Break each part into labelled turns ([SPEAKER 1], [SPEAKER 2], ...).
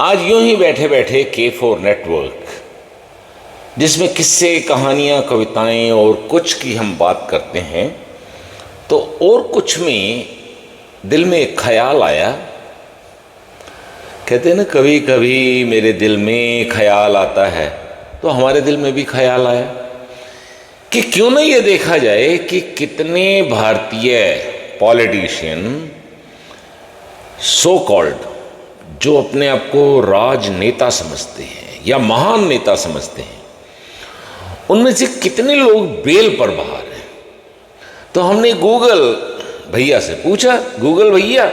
[SPEAKER 1] आज यूं ही बैठे बैठे K4 नेटवर्क, जिसमें किस्से, कहानियाँ, कविताएं और कुछ की हम बात करते हैं, तो और कुछ में दिल में एक ख्याल आया। कहते हैं ना, कभी कभी मेरे दिल में ख्याल आता है, तो हमारे दिल में भी ख्याल आया कि क्यों ना ये देखा जाए कि कितने भारतीय पॉलिटिशियन सो कॉल्ड, जो अपने आप को राजनेता समझते हैं या महान नेता समझते हैं, उनमें से कितने लोग बेल पर बाहर हैं। तो हमने गूगल भैया से पूछा, गूगल भैया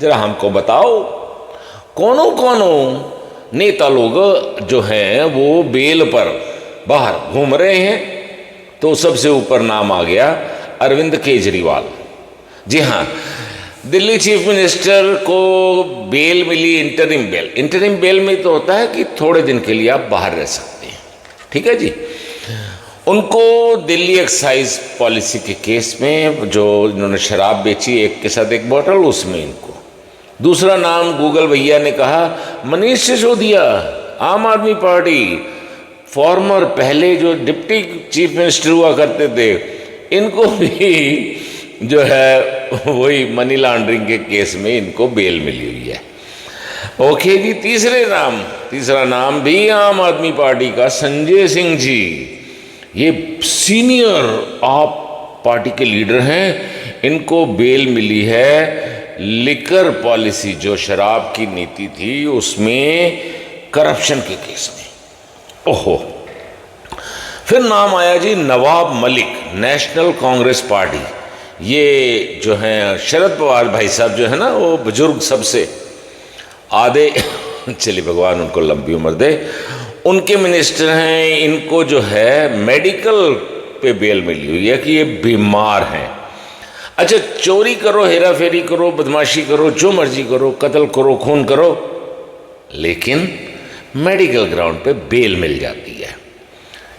[SPEAKER 1] जरा हमको बताओ कौनों नेता लोग जो हैं वो बेल पर बाहर घूम रहे हैं। तो सबसे ऊपर नाम आ गया अरविंद केजरीवाल। जी हाँ, दिल्ली चीफ मिनिस्टर को बेल मिली, इंटरिम बेल। इंटरिम बेल में तो होता है कि थोड़े दिन के लिए आप बाहर रह सकते हैं, ठीक है जी। उनको दिल्ली एक्साइज पॉलिसी के केस में, जो इन्होंने शराब बेची एक के साथ एक बोतल, उसमें इनको। दूसरा नाम गूगल भैया ने कहा मनीष सिसोदिया, आम आदमी पार्टी, फॉर्मर, पहले जो डिप्टी चीफ मिनिस्टर हुआ करते थे, इनको भी जो है वही मनी लॉन्ड्रिंग के केस में इनको बेल मिली हुई है। ओके जी, तीसरा नाम भी आम आदमी पार्टी का संजय सिंह जी। ये सीनियर आप पार्टी के लीडर हैं, इनको बेल मिली है लिकर पॉलिसी, जो शराब की नीति थी उसमें करप्शन के केस में। ओहो, फिर नाम आया जी नवाब मलिक, नेशनल कांग्रेस पार्टी। ये जो हैं शरद पवार भाई साहब जो है ना, वो बुजुर्ग सबसे आधे चलिए भगवान उनको लंबी उम्र दे, उनके मिनिस्टर हैं। इनको जो है मेडिकल पे बेल मिली हुई है कि ये बीमार हैं। अच्छा, चोरी करो, हेरा फेरी करो, बदमाशी करो, जो मर्जी करो, कत्ल करो, खून करो, लेकिन मेडिकल ग्राउंड पे बेल मिल जाती है।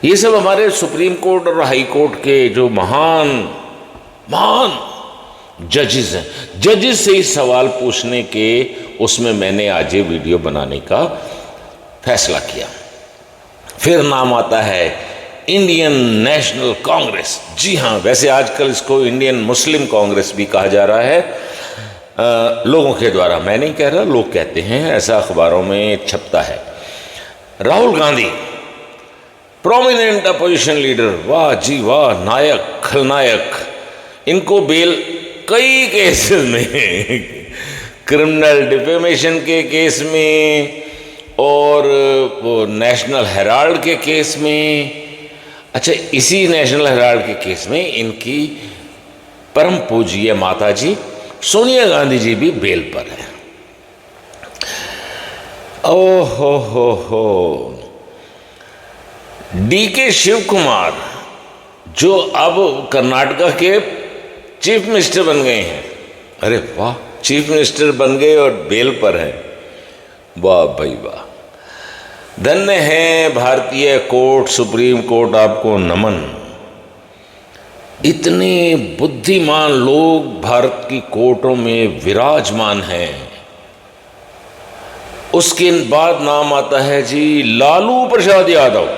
[SPEAKER 1] ये सब हमारे सुप्रीम कोर्ट और हाई कोर्ट के जो महान जजेस हैं, जजेस से ही सवाल पूछने के उसमें मैंने आज ये वीडियो बनाने का फैसला किया। फिर नाम आता है इंडियन नेशनल कांग्रेस। जी हाँ, वैसे आजकल इसको इंडियन मुस्लिम कांग्रेस भी कहा जा रहा है लोगों के द्वारा। मैं नहीं कह रहा, लोग कहते हैं, ऐसा अखबारों में छपता है। Rahul Gandhi, prominent opposition leader, वाह जी वाह, नायक, खलनायक, इनको बेल कई केसेस में क्रिमिनल डिफेमेशन के केस में और वो नेशनल हेराल्ड के केस में। अच्छा, इसी नेशनल हेराल्ड के केस में इनकी परम पूज्य माता जी सोनिया गांधी जी भी बेल पर है। ओहो हो, DK शिव कुमार, जो अब कर्नाटका के चीफ मिनिस्टर बन गए हैं। अरे वाह, चीफ मिनिस्टर बन गए और बेल पर हैं, वाह भाई वाह। धन्य है भारतीय कोर्ट, सुप्रीम कोर्ट, आपको नमन। इतने बुद्धिमान लोग भारत की कोर्टों में विराजमान हैं। उसके बाद नाम आता है जी लालू प्रसाद यादव।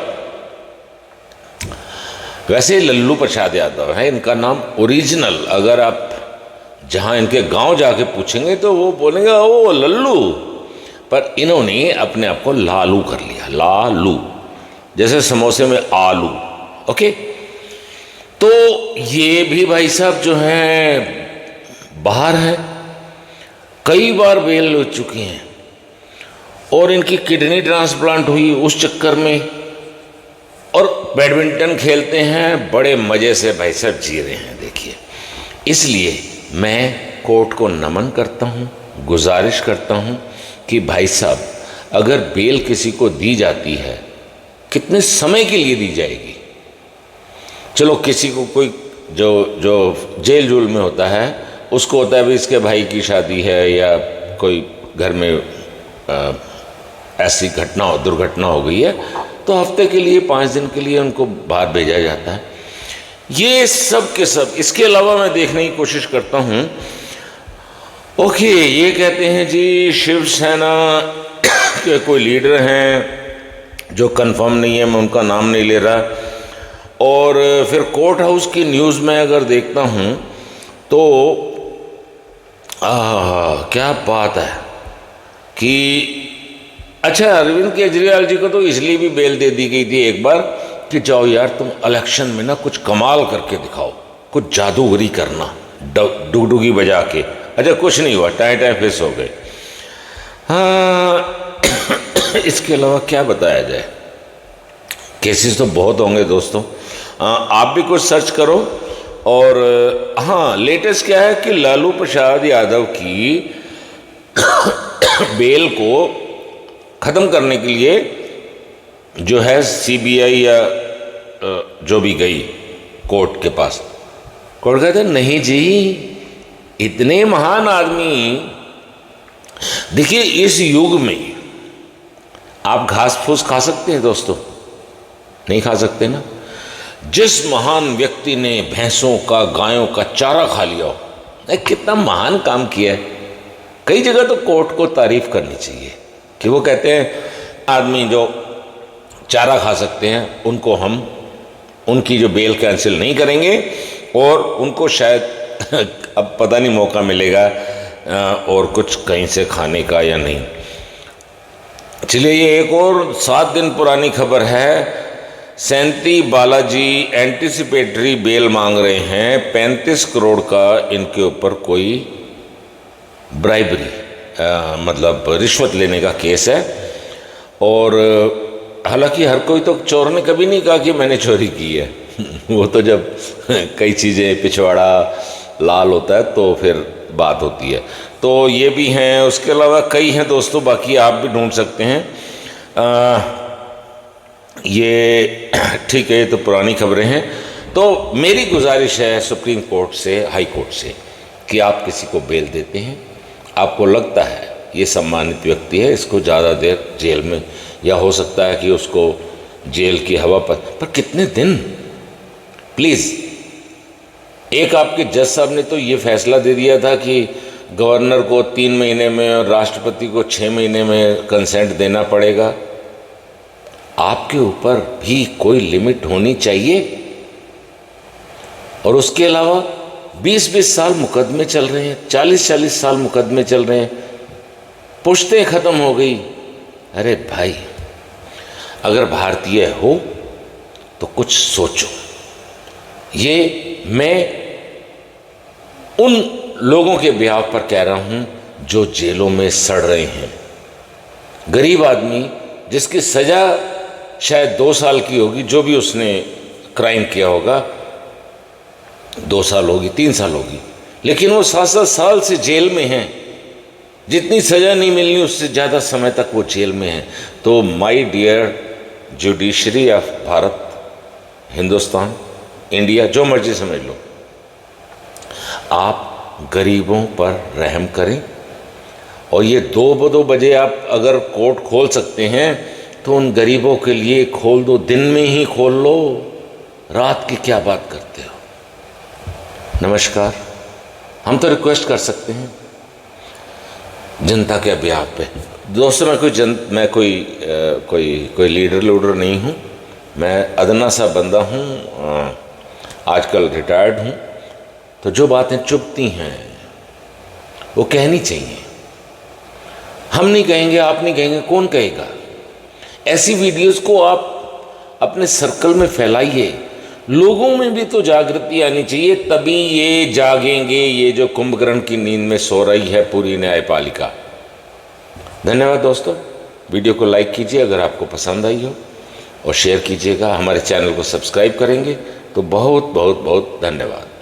[SPEAKER 1] वैसे लल्लू प्रसाद यादव है इनका नाम ओरिजिनल। अगर आप जहां इनके गांव जाके पूछेंगे तो वो बोलेंगे ओ लल्लू, पर इन्होंने अपने आप को लालू कर लिया, लालू, जैसे समोसे में आलू। ओके, तो ये भी भाई साहब जो हैं बाहर हैं, कई बार बेल हो चुकी हैं और इनकी किडनी ट्रांसप्लांट हुई उस चक्कर में, और बैडमिंटन खेलते हैं, बड़े मज़े से भाई साहब जी रहे हैं। देखिए, इसलिए मैं कोर्ट को नमन करता हूँ, गुजारिश करता हूँ कि भाई साहब, अगर बेल किसी को दी जाती है, कितने समय के लिए दी जाएगी? चलो, किसी को कोई जो जेल जूल में होता है, उसको होता है भी इसके भाई की शादी है या कोई घर में ऐसी घटना हो, दुर्घटना हो गई है, तो हफ्ते के लिए, 5 दिन के लिए उनको बाहर भेजा जाता है। ये सब के सब, इसके अलावा मैं देखने की कोशिश करता हूँ। ओके, ये कहते हैं जी शिवसेना के कोई लीडर हैं जो कंफर्म नहीं है, मैं उनका नाम नहीं ले रहा। और फिर कोर्ट हाउस की न्यूज़ में अगर देखता हूँ तो क्या बात है कि अच्छा, अरविंद केजरीवाल जी को तो इसलिए भी बेल दे दी गई थी एक बार कि जाओ यार तुम इलेक्शन में ना कुछ कमाल करके दिखाओ, कुछ जादूगरी करना डुगडुगी बजा के। अच्छा, कुछ नहीं हुआ, टाइम टाइम फेस हो गए। हाँ इसके अलावा क्या बताया जाए, केसेस तो बहुत होंगे दोस्तों, आप भी कुछ सर्च करो। और हाँ, लेटेस्ट क्या है कि लालू प्रसाद यादव की बेल को ख़त्म करने के लिए जो है सीबीआई या जो भी गई कोर्ट के पास, कोर्ट कहते नहीं जी, इतने महान आदमी, देखिए इस युग में आप घास फूस खा सकते हैं दोस्तों? नहीं खा सकते ना। जिस महान व्यक्ति ने भैंसों का, गायों का चारा खा लिया हो, कितना महान काम किया है। कई जगह तो कोर्ट को तारीफ करनी चाहिए कि वो कहते हैं आदमी जो चारा खा सकते हैं उनको हम उनकी जो बेल कैंसिल नहीं करेंगे, और उनको शायद अब पता नहीं मौका मिलेगा और कुछ कहीं से खाने का या नहीं। चलिए, ये एक और 7 दिन पुरानी खबर है। सेंती बालाजी एंटिसिपेटरी बेल मांग रहे हैं, 35 करोड़ का इनके ऊपर कोई ब्राइबरी मतलब रिश्वत लेने का केस है। और हालांकि हर कोई तो चोर ने कभी नहीं कहा कि मैंने चोरी की है वो तो जब कई चीज़ें पिछवाड़ा लाल होता है तो फिर बात होती है। तो ये भी हैं, उसके अलावा कई हैं दोस्तों, बाकी आप भी ढूंढ सकते हैं। ये ठीक है, ये तो पुरानी खबरें हैं। तो मेरी गुजारिश है सुप्रीम कोर्ट से, हाई कोर्ट से, कि आप किसी को बेल देते हैं, आपको लगता है ये सम्मानित व्यक्ति है, इसको ज़्यादा देर जेल में, या हो सकता है कि उसको जेल की हवा पर कितने दिन, प्लीज़। एक आपके जज साहब ने तो ये फैसला दे दिया था कि गवर्नर को 3 महीने में और राष्ट्रपति को 6 महीने में कंसेंट देना पड़ेगा। आपके ऊपर भी कोई लिमिट होनी चाहिए। और उसके अलावा 20-20 साल मुकदमे चल रहे हैं, 40-40 साल मुकदमे चल रहे हैं, पुश्तें ख़त्म हो गई। अरे भाई, अगर भारतीय हो तो कुछ सोचो। ये मैं उन लोगों के ब्याह पर कह रहा हूँ जो जेलों में सड़ रहे हैं। गरीब आदमी जिसकी सज़ा शायद 2 साल की होगी, जो भी उसने क्राइम किया होगा, 2 साल होगी, 3 साल होगी, लेकिन वो 7-7 साल से जेल में हैं। जितनी सज़ा नहीं मिलनी उससे ज़्यादा समय तक वो जेल में हैं। तो my dear judiciary of Bharat, Hindustan, India, जो मर्जी समझ लो, आप गरीबों पर रहम करें। और ये 2 बजे आप अगर कोर्ट खोल सकते हैं तो उन गरीबों के लिए खोल दो, दिन में ही खोल लो, रात की क्या बात करते हो। नमस्कार, हम तो रिक्वेस्ट कर सकते हैं जनता के ब्याह पे। दोस्तों, मैं कोई लीडर नहीं हूँ, मैं अदना सा बंदा हूँ, आजकल रिटायर्ड हूँ। तो जो बातें चुभती हैं वो कहनी चाहिए। हम नहीं कहेंगे, आप नहीं कहेंगे, कौन कहेगा? ऐसी वीडियोस को आप अपने सर्कल में फैलाइए, लोगों में भी तो जागृति आनी चाहिए, तभी ये जागेंगे, ये जो कुंभकर्ण की नींद में सो रही है पूरी न्यायपालिका। धन्यवाद दोस्तों, वीडियो को लाइक कीजिए अगर आपको पसंद आई हो, और शेयर कीजिएगा। हमारे चैनल को सब्सक्राइब करेंगे तो बहुत बहुत बहुत धन्यवाद।